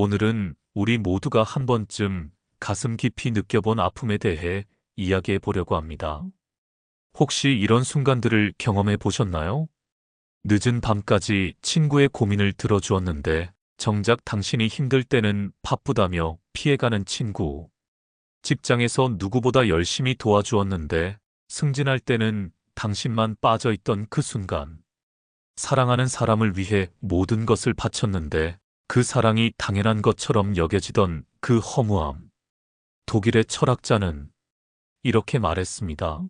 오늘은 우리 모두가 한 번쯤 가슴 깊이 느껴본 아픔에 대해 이야기해 보려고 합니다. 혹시 이런 순간들을 경험해 보셨나요? 늦은 밤까지 친구의 고민을 들어주었는데 정작 당신이 힘들 때는 바쁘다며 피해가는 친구. 직장에서 누구보다 열심히 도와주었는데 승진할 때는 당신만 빠져있던 그 순간. 사랑하는 사람을 위해 모든 것을 바쳤는데 그 사랑이 당연한 것처럼 여겨지던 그 허무함. 독일의 철학자는 이렇게 말했습니다.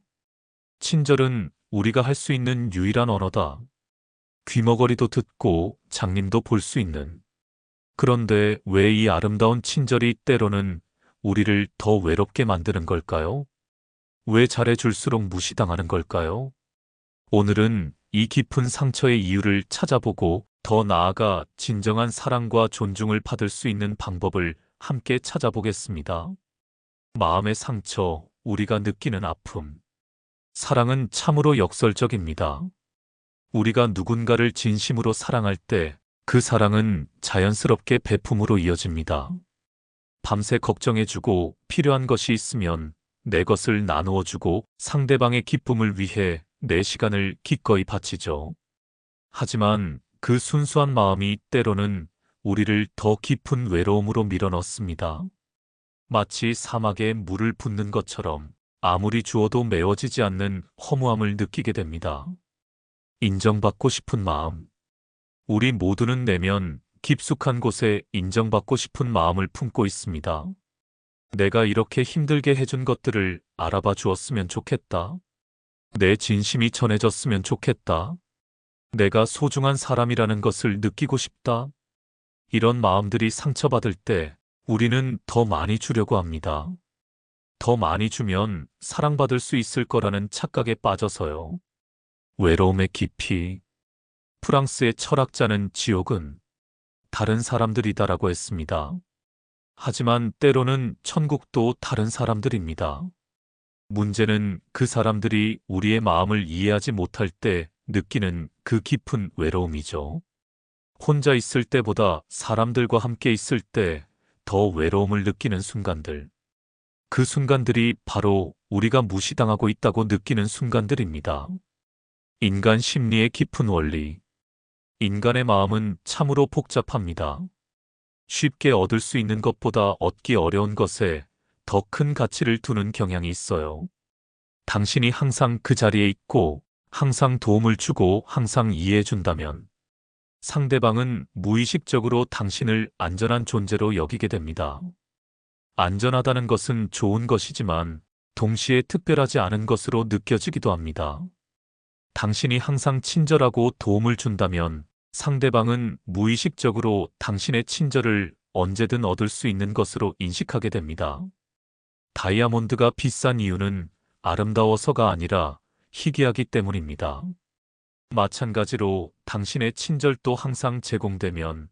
친절은 우리가 할 수 있는 유일한 언어다. 귀머거리도 듣고 장님도 볼 수 있는. 그런데 왜 이 아름다운 친절이 때로는 우리를 더 외롭게 만드는 걸까요? 왜 잘해줄수록 무시당하는 걸까요? 오늘은 이 깊은 상처의 이유를 찾아보고 더 나아가 진정한 사랑과 존중을 받을 수 있는 방법을 함께 찾아보겠습니다. 마음의 상처, 우리가 느끼는 아픔. 사랑은 참으로 역설적입니다. 우리가 누군가를 진심으로 사랑할 때 그 사랑은 자연스럽게 베품으로 이어집니다. 밤새 걱정해주고 필요한 것이 있으면 내 것을 나누어주고 상대방의 기쁨을 위해 내 시간을 기꺼이 바치죠. 하지만 그 순수한 마음이 때로는 우리를 더 깊은 외로움으로 밀어넣습니다. 마치 사막에 물을 붓는 것처럼 아무리 주어도 메워지지 않는 허무함을 느끼게 됩니다. 인정받고 싶은 마음. 우리 모두는 내면 깊숙한 곳에 인정받고 싶은 마음을 품고 있습니다. 내가 이렇게 힘들게 해준 것들을 알아봐 주었으면 좋겠다. 내 진심이 전해졌으면 좋겠다. 내가 소중한 사람이라는 것을 느끼고 싶다. 이런 마음들이 상처받을 때 우리는 더 많이 주려고 합니다. 더 많이 주면 사랑받을 수 있을 거라는 착각에 빠져서요. 외로움의 깊이. 프랑스의 철학자는 지옥은 다른 사람들이다라고 했습니다. 하지만 때로는 천국도 다른 사람들입니다. 문제는 그 사람들이 우리의 마음을 이해하지 못할 때 느끼는 그 깊은 외로움이죠. 혼자 있을 때보다 사람들과 함께 있을 때 더 외로움을 느끼는 순간들. 그 순간들이 바로 우리가 무시당하고 있다고 느끼는 순간들입니다. 인간 심리의 깊은 원리. 인간의 마음은 참으로 복잡합니다. 쉽게 얻을 수 있는 것보다 얻기 어려운 것에 더 큰 가치를 두는 경향이 있어요. 당신이 항상 그 자리에 있고 항상 도움을 주고 항상 이해해 준다면 상대방은 무의식적으로 당신을 안전한 존재로 여기게 됩니다. 안전하다는 것은 좋은 것이지만 동시에 특별하지 않은 것으로 느껴지기도 합니다. 당신이 항상 친절하고 도움을 준다면 상대방은 무의식적으로 당신의 친절을 언제든 얻을 수 있는 것으로 인식하게 됩니다. 다이아몬드가 비싼 이유는 아름다워서가 아니라 희귀하기 때문입니다. 마찬가지로 당신의 친절도 항상 제공되면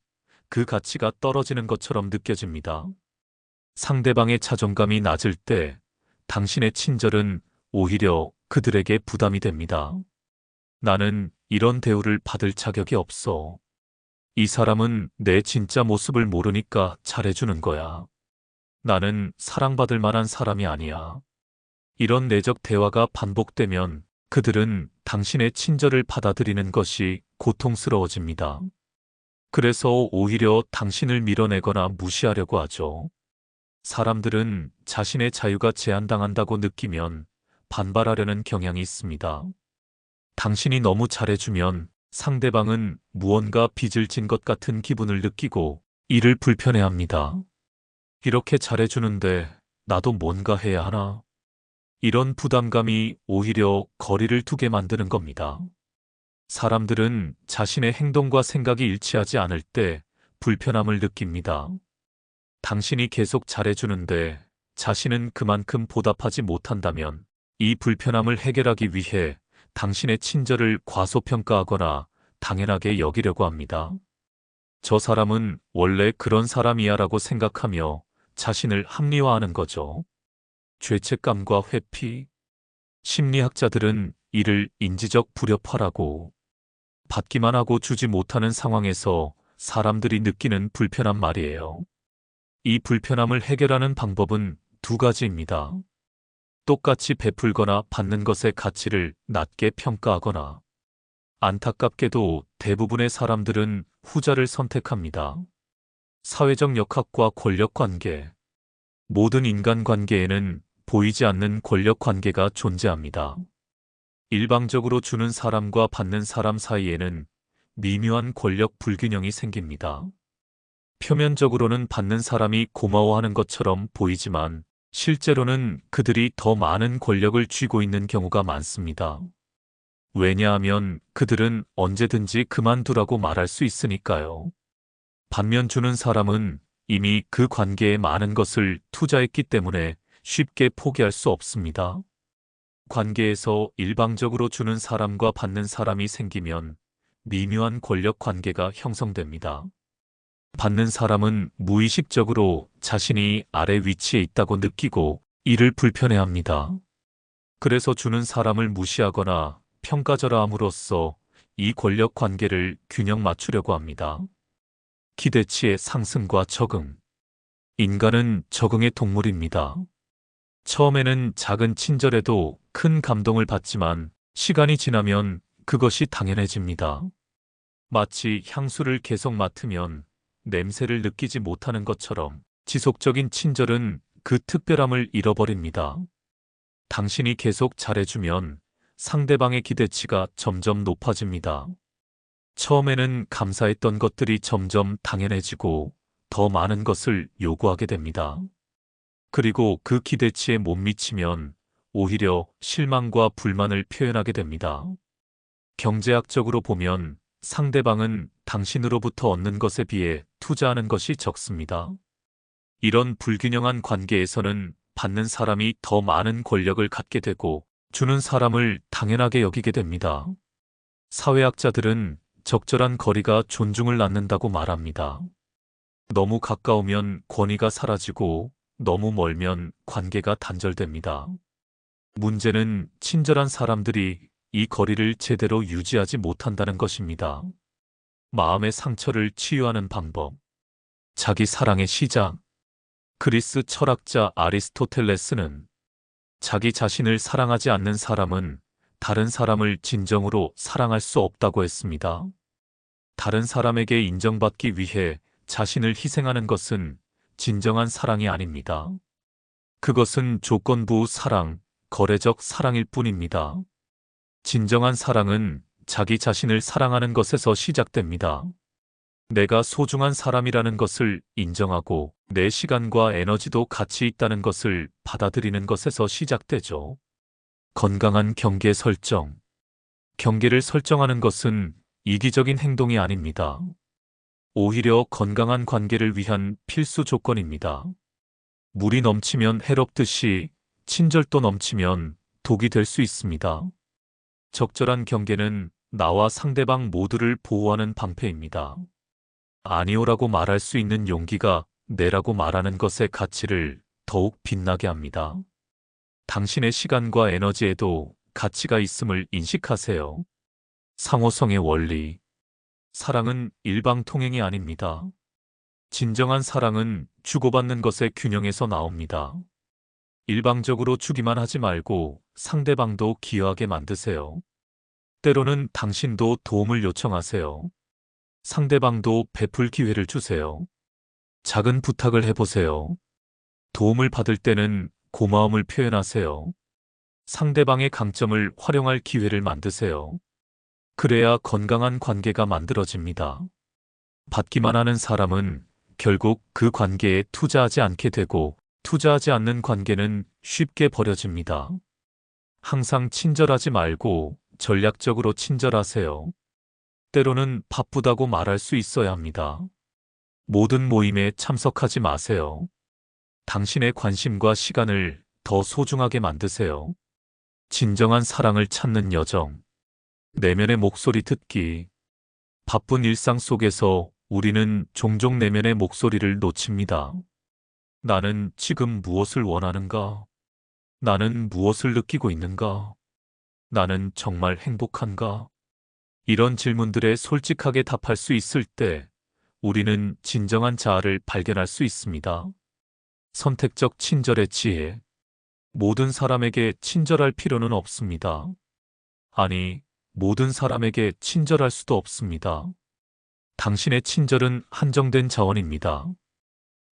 그 가치가 떨어지는 것처럼 느껴집니다. 상대방의 자존감이 낮을 때 당신의 친절은 오히려 그들에게 부담이 됩니다. 나는 이런 대우를 받을 자격이 없어. 이 사람은 내 진짜 모습을 모르니까 잘해주는 거야. 나는 사랑받을 만한 사람이 아니야. 이런 내적 대화가 반복되면 그들은 당신의 친절을 받아들이는 것이 고통스러워집니다. 그래서 오히려 당신을 밀어내거나 무시하려고 하죠. 사람들은 자신의 자유가 제한당한다고 느끼면 반발하려는 경향이 있습니다. 당신이 너무 잘해주면 상대방은 무언가 빚을 진 것 같은 기분을 느끼고 이를 불편해합니다. 이렇게 잘해주는데 나도 뭔가 해야 하나? 이런 부담감이 오히려 거리를 두게 만드는 겁니다. 사람들은 자신의 행동과 생각이 일치하지 않을 때 불편함을 느낍니다. 당신이 계속 잘해주는데 자신은 그만큼 보답하지 못한다면 이 불편함을 해결하기 위해 당신의 친절을 과소평가하거나 당연하게 여기려고 합니다. 저 사람은 원래 그런 사람이야 라고 생각하며 자신을 합리화하는 거죠. 죄책감과 회피. 심리학자들은 이를 인지적 불협화라고 받기만 하고 주지 못하는 상황에서 사람들이 느끼는 불편함 말이에요. 이 불편함을 해결하는 방법은 두 가지입니다. 똑같이 베풀거나 받는 것의 가치를 낮게 평가하거나, 안타깝게도 대부분의 사람들은 후자를 선택합니다. 사회적 역학과 권력 관계. 모든 인간 관계에는 보이지 않는 권력 관계가 존재합니다. 일방적으로 주는 사람과 받는 사람 사이에는 미묘한 권력 불균형이 생깁니다. 표면적으로는 받는 사람이 고마워하는 것처럼 보이지만 실제로는 그들이 더 많은 권력을 쥐고 있는 경우가 많습니다. 왜냐하면 그들은 언제든지 그만두라고 말할 수 있으니까요. 반면 주는 사람은 이미 그 관계에 많은 것을 투자했기 때문에 쉽게 포기할 수 없습니다. 관계에서 일방적으로 주는 사람과 받는 사람이 생기면 미묘한 권력 관계가 형성됩니다. 받는 사람은 무의식적으로 자신이 아래 위치에 있다고 느끼고 이를 불편해합니다. 그래서 주는 사람을 무시하거나 평가절하함으로써 이 권력 관계를 균형 맞추려고 합니다. 기대치의 상승과 적응. 인간은 적응의 동물입니다. 처음에는 작은 친절에도 큰 감동을 받지만 시간이 지나면 그것이 당연해집니다. 마치 향수를 계속 맡으면 냄새를 느끼지 못하는 것처럼 지속적인 친절은 그 특별함을 잃어버립니다. 당신이 계속 잘해주면 상대방의 기대치가 점점 높아집니다. 처음에는 감사했던 것들이 점점 당연해지고 더 많은 것을 요구하게 됩니다. 그리고 그 기대치에 못 미치면 오히려 실망과 불만을 표현하게 됩니다. 경제학적으로 보면 상대방은 당신으로부터 얻는 것에 비해 투자하는 것이 적습니다. 이런 불균형한 관계에서는 받는 사람이 더 많은 권력을 갖게 되고 주는 사람을 당연하게 여기게 됩니다. 사회학자들은 적절한 거리가 존중을 낳는다고 말합니다. 너무 가까우면 권위가 사라지고 너무 멀면 관계가 단절됩니다. 문제는 친절한 사람들이 이 거리를 제대로 유지하지 못한다는 것입니다. 마음의 상처를 치유하는 방법. 자기 사랑의 시작. 그리스 철학자 아리스토텔레스는 자기 자신을 사랑하지 않는 사람은 다른 사람을 진정으로 사랑할 수 없다고 했습니다. 다른 사람에게 인정받기 위해 자신을 희생하는 것은 진정한 사랑이 아닙니다. 그것은 조건부 사랑, 거래적 사랑일 뿐입니다. 진정한 사랑은 자기 자신을 사랑하는 것에서 시작됩니다. 내가 소중한 사람이라는 것을 인정하고 내 시간과 에너지도 가치 있다는 것을 받아들이는 것에서 시작되죠. 건강한 경계 설정. 경계를 설정하는 것은 이기적인 행동이 아닙니다. 오히려 건강한 관계를 위한 필수 조건입니다. 물이 넘치면 해롭듯이 친절도 넘치면 독이 될 수 있습니다. 적절한 경계는 나와 상대방 모두를 보호하는 방패입니다. 아니오라고 말할 수 있는 용기가 내라고 말하는 것의 가치를 더욱 빛나게 합니다. 당신의 시간과 에너지에도 가치가 있음을 인식하세요. 상호성의 원리. 사랑은 일방통행이 아닙니다. 진정한 사랑은 주고받는 것의 균형에서 나옵니다. 일방적으로 주기만 하지 말고 상대방도 기여하게 만드세요. 때로는 당신도 도움을 요청하세요. 상대방도 베풀 기회를 주세요. 작은 부탁을 해보세요. 도움을 받을 때는 고마움을 표현하세요. 상대방의 강점을 활용할 기회를 만드세요. 그래야 건강한 관계가 만들어집니다. 받기만 하는 사람은 결국 그 관계에 투자하지 않게 되고 투자하지 않는 관계는 쉽게 버려집니다. 항상 친절하지 말고 전략적으로 친절하세요. 때로는 바쁘다고 말할 수 있어야 합니다. 모든 모임에 참석하지 마세요. 당신의 관심과 시간을 더 소중하게 만드세요. 진정한 사랑을 찾는 여정. 내면의 목소리 듣기. 바쁜 일상 속에서 우리는 종종 내면의 목소리를 놓칩니다. 나는 지금 무엇을 원하는가? 나는 무엇을 느끼고 있는가? 나는 정말 행복한가? 이런 질문들에 솔직하게 답할 수 있을 때 우리는 진정한 자아를 발견할 수 있습니다. 선택적 친절의 지혜. 모든 사람에게 친절할 필요는 없습니다. 아니, 모든 사람에게 친절할 수도 없습니다. 당신의 친절은 한정된 자원입니다.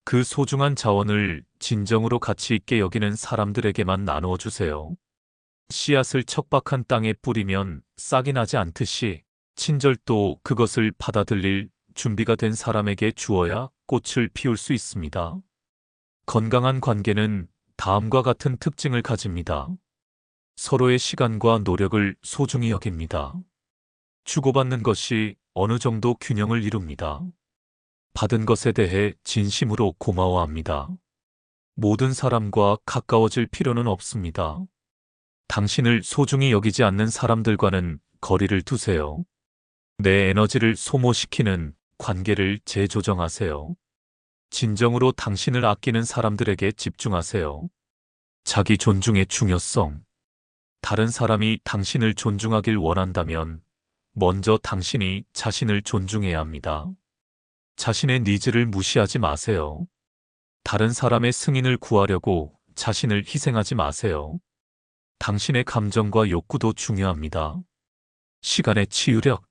그 소중한 자원을 진정으로 가치 있게 여기는 사람들에게만 나누어 주세요. 씨앗을 척박한 땅에 뿌리면 싹이 나지 않듯이 친절도 그것을 받아들일 준비가 된 사람에게 주어야 꽃을 피울 수 있습니다. 건강한 관계는 다음과 같은 특징을 가집니다. 서로의 시간과 노력을 소중히 여깁니다. 주고받는 것이 어느 정도 균형을 이룹니다. 받은 것에 대해 진심으로 고마워합니다. 모든 사람과 가까워질 필요는 없습니다. 당신을 소중히 여기지 않는 사람들과는 거리를 두세요. 내 에너지를 소모시키는 관계를 재조정하세요. 진정으로 당신을 아끼는 사람들에게 집중하세요. 자기 존중의 중요성. 다른 사람이 당신을 존중하길 원한다면 먼저 당신이 자신을 존중해야 합니다. 자신의 니즈를 무시하지 마세요. 다른 사람의 승인을 구하려고 자신을 희생하지 마세요. 당신의 감정과 욕구도 중요합니다. 시간의 치유력.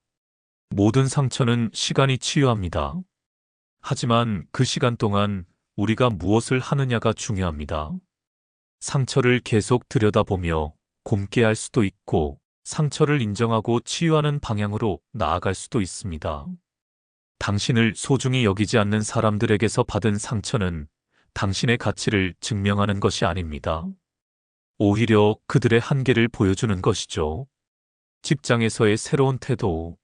모든 상처는 시간이 치유합니다. 하지만 그 시간 동안 우리가 무엇을 하느냐가 중요합니다. 상처를 계속 들여다보며 곪게 할 수도 있고 상처를 인정하고 치유하는 방향으로 나아갈 수도 있습니다. 당신을 소중히 여기지 않는 사람들에게서 받은 상처는 당신의 가치를 증명하는 것이 아닙니다. 오히려 그들의 한계를 보여주는 것이죠. 직장에서의 새로운 태도.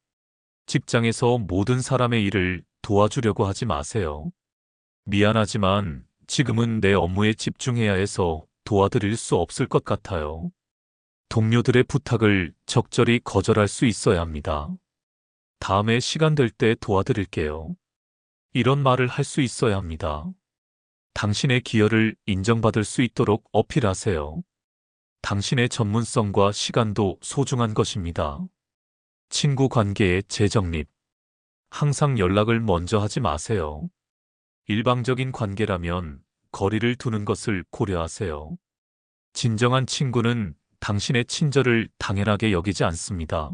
직장에서 모든 사람의 일을 도와주려고 하지 마세요. 미안하지만 지금은 내 업무에 집중해야 해서 도와드릴 수 없을 것 같아요. 동료들의 부탁을 적절히 거절할 수 있어야 합니다. 다음에 시간 될 때 도와드릴게요. 이런 말을 할 수 있어야 합니다. 당신의 기여를 인정받을 수 있도록 어필하세요. 당신의 전문성과 시간도 소중한 것입니다. 친구 관계의 재정립. 항상 연락을 먼저 하지 마세요. 일방적인 관계라면 거리를 두는 것을 고려하세요. 진정한 친구는 당신의 친절을 당연하게 여기지 않습니다.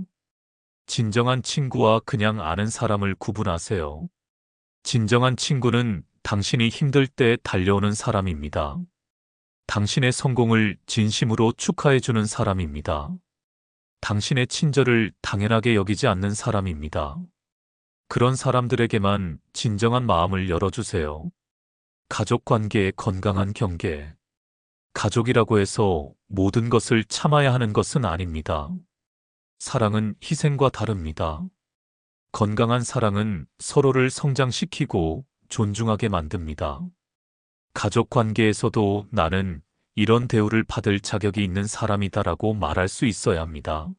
진정한 친구와 그냥 아는 사람을 구분하세요. 진정한 친구는 당신이 힘들 때 달려오는 사람입니다. 당신의 성공을 진심으로 축하해주는 사람입니다. 당신의 친절을 당연하게 여기지 않는 사람입니다. 그런 사람들에게만 진정한 마음을 열어주세요. 가족 관계의 건강한 경계. 가족이라고 해서 모든 것을 참아야 하는 것은 아닙니다. 사랑은 희생과 다릅니다. 건강한 사랑은 서로를 성장시키고 존중하게 만듭니다. 가족 관계에서도 나는 이런 대우를 받을 자격이 있는 사람이다라고 말할 수 있어야 합니다.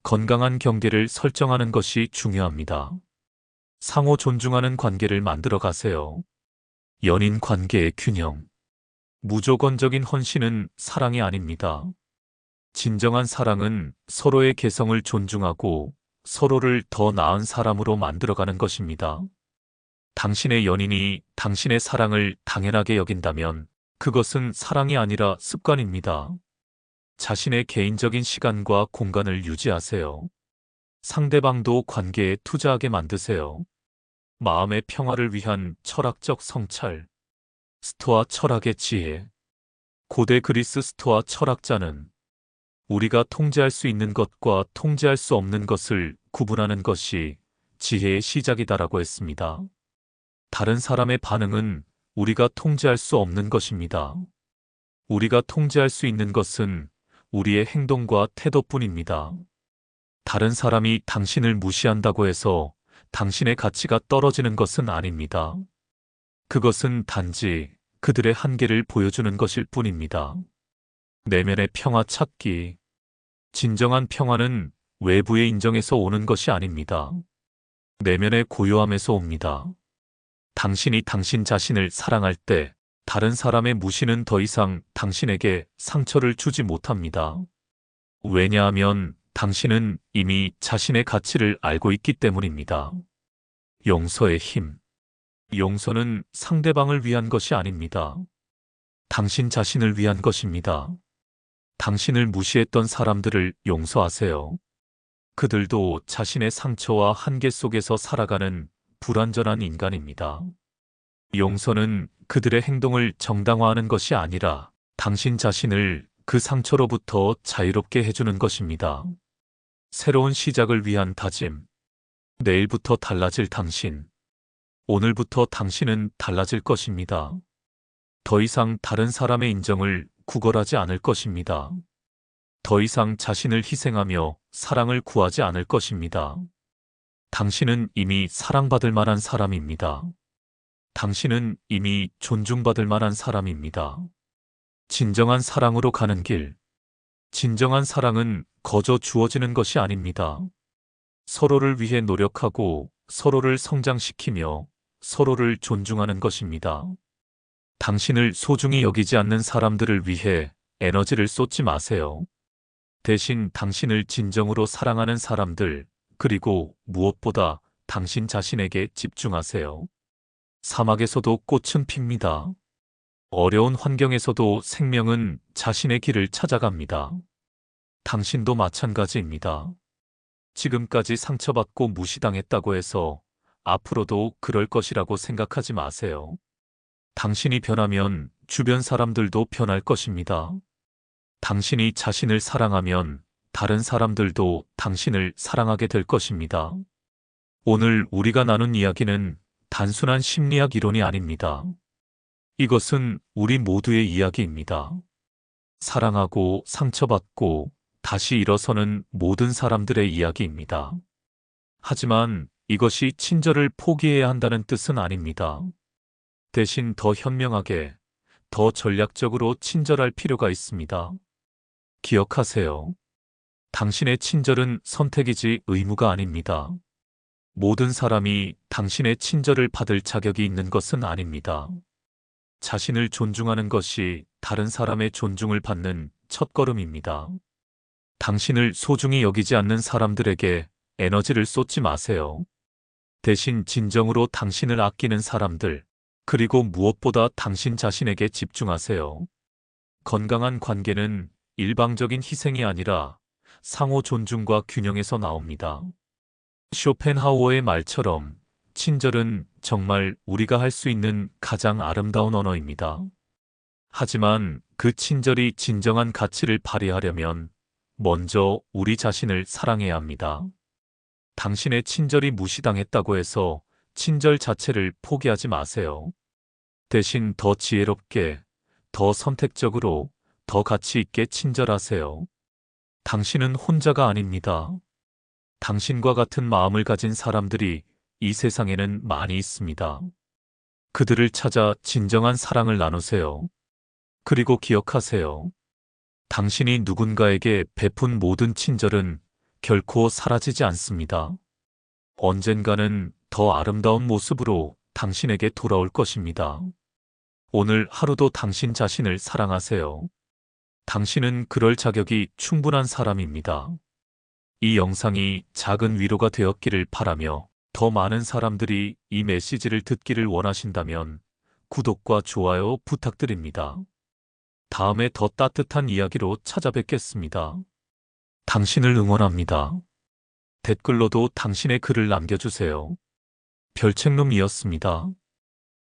건강한 경계를 설정하는 것이 중요합니다. 상호 존중하는 관계를 만들어 가세요. 연인 관계의 균형. 무조건적인 헌신은 사랑이 아닙니다. 진정한 사랑은 서로의 개성을 존중하고 서로를 더 나은 사람으로 만들어가는 것입니다. 당신의 연인이 당신의 사랑을 당연하게 여긴다면 그것은 사랑이 아니라 습관입니다. 자신의 개인적인 시간과 공간을 유지하세요. 상대방도 관계에 투자하게 만드세요. 마음의 평화를 위한 철학적 성찰. 스토아 철학의 지혜. 고대 그리스 스토아 철학자는 우리가 통제할 수 있는 것과 통제할 수 없는 것을 구분하는 것이 지혜의 시작이다라고 했습니다. 다른 사람의 반응은 우리가 통제할 수 없는 것입니다. 우리가 통제할 수 있는 것은 우리의 행동과 태도뿐입니다. 다른 사람이 당신을 무시한다고 해서 당신의 가치가 떨어지는 것은 아닙니다. 그것은 단지 그들의 한계를 보여주는 것일 뿐입니다. 내면의 평화 찾기. 진정한 평화는 외부의 인정에서 오는 것이 아닙니다. 내면의 고요함에서 옵니다. 당신이 당신 자신을 사랑할 때 다른 사람의 무시는 더 이상 당신에게 상처를 주지 못합니다. 왜냐하면 당신은 이미 자신의 가치를 알고 있기 때문입니다. 용서의 힘. 용서는 상대방을 위한 것이 아닙니다. 당신 자신을 위한 것입니다. 당신을 무시했던 사람들을 용서하세요. 그들도 자신의 상처와 한계 속에서 살아가는 불완전한 인간입니다. 용서는 그들의 행동을 정당화하는 것이 아니라 당신 자신을 그 상처로부터 자유롭게 해주는 것입니다. 새로운 시작을 위한 다짐. 내일부터 달라질 당신. 오늘부터 당신은 달라질 것입니다. 더 이상 다른 사람의 인정을 구걸하지 않을 것입니다. 더 이상 자신을 희생하며 사랑을 구하지 않을 것입니다. 당신은 이미 사랑받을 만한 사람입니다. 당신은 이미 존중받을 만한 사람입니다. 진정한 사랑으로 가는 길. 진정한 사랑은 거저 주어지는 것이 아닙니다. 서로를 위해 노력하고 서로를 성장시키며 서로를 존중하는 것입니다. 당신을 소중히 여기지 않는 사람들을 위해 에너지를 쏟지 마세요. 대신 당신을 진정으로 사랑하는 사람들, 그리고 무엇보다 당신 자신에게 집중하세요. 사막에서도 꽃은 핍니다. 어려운 환경에서도 생명은 자신의 길을 찾아갑니다. 당신도 마찬가지입니다. 지금까지 상처받고 무시당했다고 해서 앞으로도 그럴 것이라고 생각하지 마세요. 당신이 변하면 주변 사람들도 변할 것입니다. 당신이 자신을 사랑하면 다른 사람들도 당신을 사랑하게 될 것입니다. 오늘 우리가 나눈 이야기는 단순한 심리학 이론이 아닙니다. 이것은 우리 모두의 이야기입니다. 사랑하고 상처받고 다시 일어서는 모든 사람들의 이야기입니다. 하지만 이것이 친절을 포기해야 한다는 뜻은 아닙니다. 대신 더 현명하게, 더 전략적으로 친절할 필요가 있습니다. 기억하세요. 당신의 친절은 선택이지 의무가 아닙니다. 모든 사람이 당신의 친절을 받을 자격이 있는 것은 아닙니다. 자신을 존중하는 것이 다른 사람의 존중을 받는 첫걸음입니다. 당신을 소중히 여기지 않는 사람들에게 에너지를 쏟지 마세요. 대신 진정으로 당신을 아끼는 사람들, 그리고 무엇보다 당신 자신에게 집중하세요. 건강한 관계는 일방적인 희생이 아니라 상호 존중과 균형에서 나옵니다. 쇼펜하우어의 말처럼 친절은 정말 우리가 할 수 있는 가장 아름다운 언어입니다. 하지만 그 친절이 진정한 가치를 발휘하려면 먼저 우리 자신을 사랑해야 합니다. 당신의 친절이 무시당했다고 해서 친절 자체를 포기하지 마세요. 대신 더 지혜롭게, 더 선택적으로, 더 가치 있게 친절하세요. 당신은 혼자가 아닙니다. 당신과 같은 마음을 가진 사람들이 이 세상에는 많이 있습니다. 그들을 찾아 진정한 사랑을 나누세요. 그리고 기억하세요. 당신이 누군가에게 베푼 모든 친절은 결코 사라지지 않습니다. 언젠가는 더 아름다운 모습으로 당신에게 돌아올 것입니다. 오늘 하루도 당신 자신을 사랑하세요. 당신은 그럴 자격이 충분한 사람입니다. 이 영상이 작은 위로가 되었기를 바라며 더 많은 사람들이 이 메시지를 듣기를 원하신다면 구독과 좋아요 부탁드립니다. 다음에 더 따뜻한 이야기로 찾아뵙겠습니다. 당신을 응원합니다. 댓글로도 당신의 글을 남겨주세요. 별책룸이었습니다.